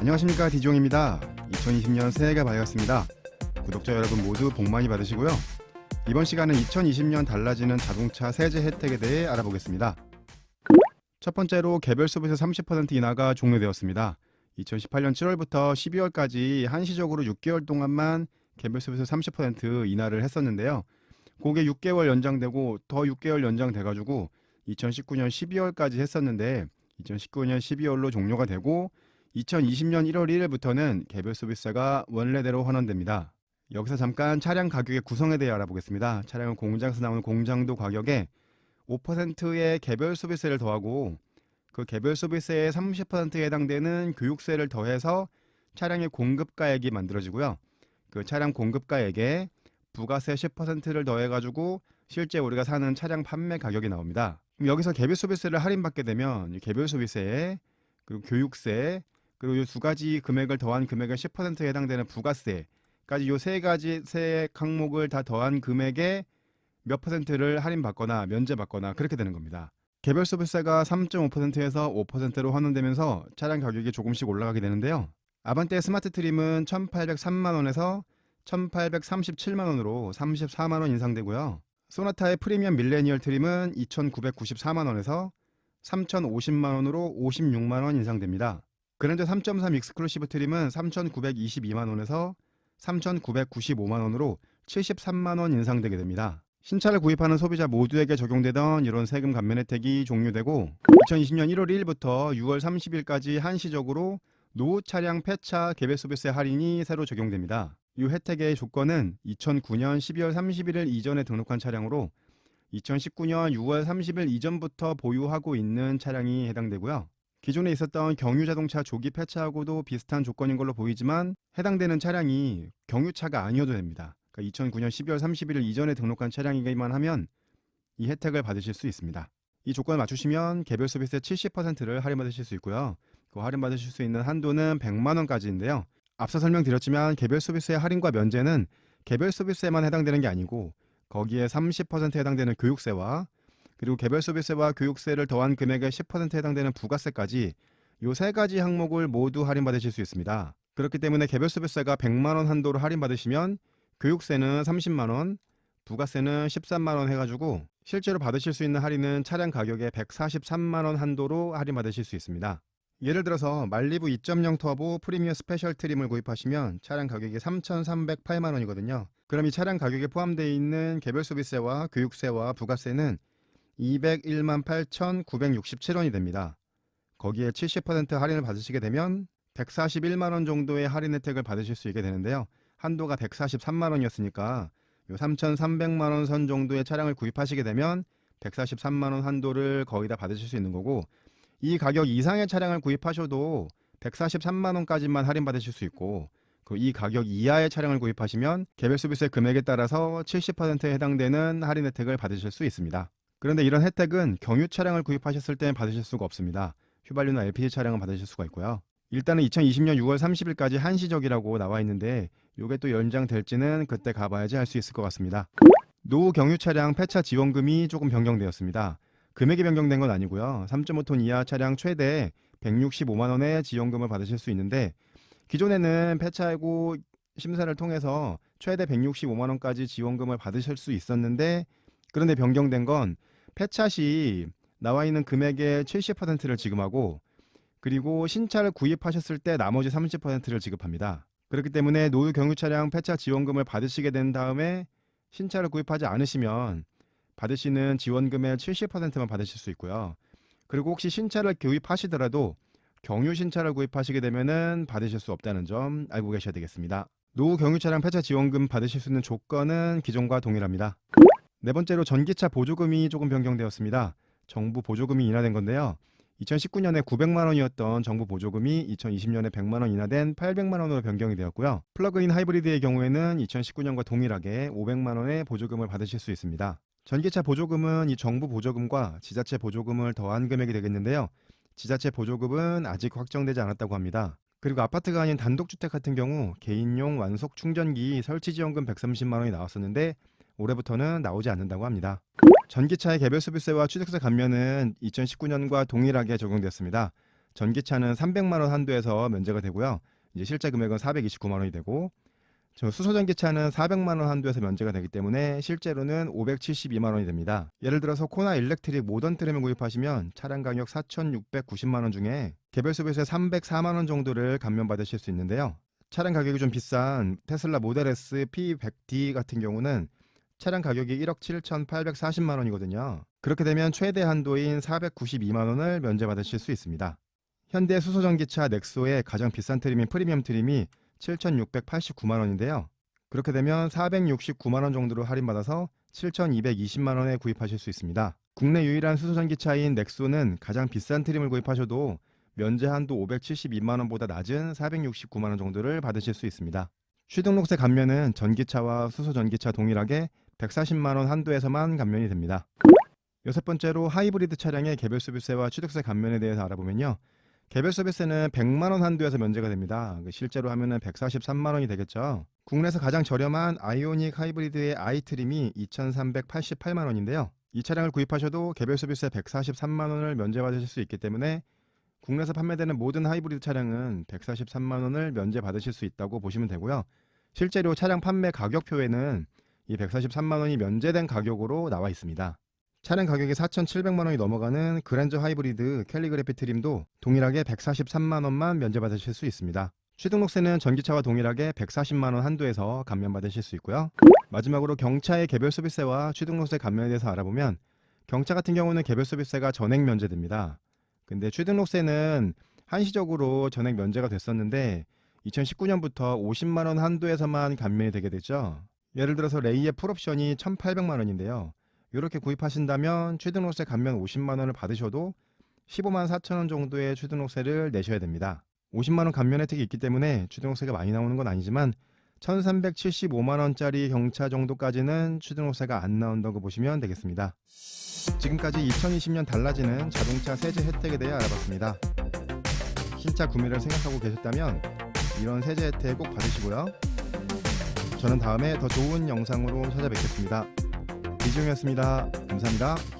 안녕하십니까, 디종입니다. 2020년 새해가 밝았습니다. 구독자 여러분 모두 복 많이 받으시고요. 이번 시간은 2020년 달라지는 자동차 세제 혜택에 대해 알아보겠습니다. 첫 번째로 개별 소비세 30% 인하가 종료되었습니다. 2018년 7월부터 12월까지 한시적으로 6개월 동안만 개별 소비세 30% 인하를 했었는데요. 그게 6개월 연장되고 더 6개월 연장돼가지고 2019년 12월까지 했었는데 2019년 12월로 종료가 되고 2020년 1월 1일부터는 개별 소비세가 원래대로 환원됩니다. 여기서 잠깐 차량 가격의 구성에 대해 알아보겠습니다. 차량은 공장에서 나오는 공장도 가격에 5%의 개별 소비세를 더하고 그 개별 소비세의 30%에 해당되는 교육세를 더해서 차량의 공급가액이 만들어지고요. 그 차량 공급가액에 부가세 10%를 더해가지고 실제 우리가 사는 차량 판매 가격이 나옵니다. 그럼 여기서 개별 소비세를 할인받게 되면 이 개별 소비세, 그리고 교육세, 그리고 이 두 가지 금액을 더한 금액의 10%에 해당되는 부가세까지 이 세 가지 세 항목을 다 더한 금액의 몇 퍼센트를 할인받거나 면제받거나 그렇게 되는 겁니다. 개별 소비세가 3.5%에서 5%로 환원되면서 차량 가격이 조금씩 올라가게 되는데요. 아반떼 스마트 트림은 1,803만원에서 1,837만원으로 34만원 인상되고요. 소나타의 프리미엄 밀레니얼 트림은 2,994만원에서 3,050만원으로 56만원 인상됩니다. 그랜저 3.3 익스클루시브 트림은 3,922만원에서 3,995만원으로 73만원 인상되게 됩니다. 신차를 구입하는 소비자 모두에게 적용되던 이런 세금 감면 혜택이 종료되고 2020년 1월 1일부터 6월 30일까지 한시적으로 노후 차량 폐차 개별 소비세 할인이 새로 적용됩니다. 이 혜택의 조건은 2009년 12월 31일 이전에 등록한 차량으로 2019년 6월 30일 이전부터 보유하고 있는 차량이 해당되고요. 기존에 있었던 경유자동차 조기 폐차하고도 비슷한 조건인 걸로 보이지만 해당되는 차량이 경유차가 아니어도 됩니다. 그러니까 2009년 12월 31일 이전에 등록한 차량이기만 하면 이 혜택을 받으실 수 있습니다. 이 조건을 맞추시면 개별 소비세 70%를 할인받으실 수 있고요. 그 할인받으실 수 있는 한도는 100만원까지인데요. 앞서 설명드렸지만 개별 소비세 할인과 면제는 개별 소비세만 해당되는 게 아니고 거기에 30% 해당되는 교육세와 그리고 개별 소비세와 교육세를 더한 금액의 10% 해당되는 부가세까지 이 세 가지 항목을 모두 할인받으실 수 있습니다. 그렇기 때문에 개별 소비세가 100만원 한도로 할인받으시면 교육세는 30만원, 부가세는 13만원 해가지고 실제로 받으실 수 있는 할인은 차량 가격의 143만원 한도로 할인받으실 수 있습니다. 예를 들어서 말리부 2.0 터보 프리미엄 스페셜 트림을 구입하시면 차량 가격이 3,308만원이거든요. 그럼 이 차량 가격에 포함되어 있는 개별 소비세와 교육세와 부가세는 201만 8,967원이 됩니다. 거기에 70% 할인을 받으시게 되면 141만원 정도의 할인 혜택을 받으실 수 있게 되는데요. 한도가 143만원이었으니까 3,300만원 선 정도의 차량을 구입하시게 되면 143만원 한도를 거의 다 받으실 수 있는 거고 이 가격 이상의 차량을 구입하셔도 143만원까지만 할인받으실 수 있고 이 가격 이하의 차량을 구입하시면 개별 소비세 금액에 따라서 70%에 해당되는 할인 혜택을 받으실 수 있습니다. 그런데 이런 혜택은 경유 차량을 구입하셨을 때 받으실 수가 없습니다. 휘발유나 LPG 차량은 받으실 수가 있고요. 일단은 2020년 6월 30일까지 한시적이라고 나와 있는데 이게 또 연장될지는 그때 가봐야지 알 수 있을 것 같습니다. 노후 경유 차량 폐차 지원금이 조금 변경되었습니다. 금액이 변경된 건 아니고요. 3.5톤 이하 차량 최대 165만원의 지원금을 받으실 수 있는데 기존에는 폐차하고 심사를 통해서 최대 165만원까지 지원금을 받으실 수 있었는데 그런데 변경된 건 폐차 시 나와 있는 금액의 70%를 지급하고 그리고 신차를 구입하셨을 때 나머지 30%를 지급합니다. 그렇기 때문에 노후 경유 차량 폐차 지원금을 받으시게 된 다음에 신차를 구입하지 않으시면 받으시는 지원금의 70%만 받으실 수 있고요. 그리고 혹시 신차를 구입하시더라도 경유 신차를 구입하시게 되면은 받으실 수 없다는 점 알고 계셔야 되겠습니다. 노후 경유 차량 폐차 지원금 받으실 수 있는 조건은 기존과 동일합니다. 네 번째로 전기차 보조금이 조금 변경되었습니다. 정부 보조금이 인하된 건데요. 2019년에 900만원이었던 정부 보조금이 2020년에 100만원 인하된 800만원으로 변경이 되었고요. 플러그인 하이브리드의 경우에는 2019년과 동일하게 500만원의 보조금을 받으실 수 있습니다. 전기차 보조금은 이 정부 보조금과 지자체 보조금을 더한 금액이 되겠는데요. 지자체 보조금은 아직 확정되지 않았다고 합니다. 그리고 아파트가 아닌 단독주택 같은 경우 개인용 완속 충전기 설치 지원금 130만원이 나왔었는데 올해부터는 나오지 않는다고 합니다. 전기차의 개별 소비세와 취득세 감면은 2019년과 동일하게 적용됐습니다. 전기차는 300만 원 한도에서 면제가 되고요. 이제 실제 금액은 429만 원이 되고, 저 수소전기차는 400만 원 한도에서 면제가 되기 때문에 실제로는 572만 원이 됩니다. 예를 들어서 코나 일렉트릭 모던 트림을 구입하시면 차량 가격 4,690만 원 중에 개별 소비세 304만 원 정도를 감면받으실 수 있는데요. 차량 가격이 좀 비싼 테슬라 모델 S P100D 같은 경우는 차량 가격이 1억 7,840만 원이거든요. 그렇게 되면 최대 한도인 492만 원을 면제받으실 수 있습니다. 현대 수소전기차 넥소의 가장 비싼 트림인 프리미엄 트림이 7,689만 원인데요. 그렇게 되면 469만 원 정도로 할인받아서 7,220만 원에 구입하실 수 있습니다. 국내 유일한 수소전기차인 넥소는 가장 비싼 트림을 구입하셔도 면제 한도 572만 원보다 낮은 469만 원 정도를 받으실 수 있습니다. 취등록세 감면은 전기차와 수소전기차 동일하게 140만 원 한도에서만 감면이 됩니다. 여섯 번째로 하이브리드 차량의 개별 소비세와 취득세 감면에 대해서 알아보면요. 개별 소비세는 100만 원 한도에서 면제가 됩니다. 실제로 하면은 143만 원이 되겠죠. 국내에서 가장 저렴한 아이오닉 하이브리드의 아이트림이 2,388만 원인데요. 이 차량을 구입하셔도 개별 소비세 143만 원을 면제받으실 수 있기 때문에 국내에서 판매되는 모든 하이브리드 차량은 143만 원을 면제받으실 수 있다고 보시면 되고요. 실제로 차량 판매 가격표에는 이 143만 원이 면제된 가격으로 나와 있습니다. 차량 가격이 4,700만 원이 넘어가는 그랜저 하이브리드 캘리그래피 트림도 동일하게 143만 원만 면제받으실 수 있습니다. 취등록세는 전기차와 동일하게 140만 원 한도에서 감면받으실 수 있고요. 마지막으로 경차의 개별 소비세와 취등록세 감면에 대해서 알아보면 경차 같은 경우는 개별 소비세가 전액 면제됩니다. 근데 취등록세는 한시적으로 전액 면제가 됐었는데 2019년부터 50만 원 한도에서만 감면이 되게 되죠. 예를 들어서 레이의 풀옵션이 1,800만 원인데요. 이렇게 구입하신다면 취등록세 감면 50만 원을 받으셔도 15만 4천 원 정도의 취등록세를 내셔야 됩니다. 50만 원 감면 혜택이 있기 때문에 취등록세가 많이 나오는 건 아니지만 1,375만 원짜리 경차 정도까지는 취등록세가 안 나온다고 보시면 되겠습니다. 지금까지 2020년 달라지는 자동차 세제 혜택에 대해 알아봤습니다. 신차 구매를 생각하고 계셨다면 이런 세제 혜택 꼭 받으시고요. 저는 다음에 더 좋은 영상으로 찾아뵙겠습니다. 이지용이었습니다. 감사합니다.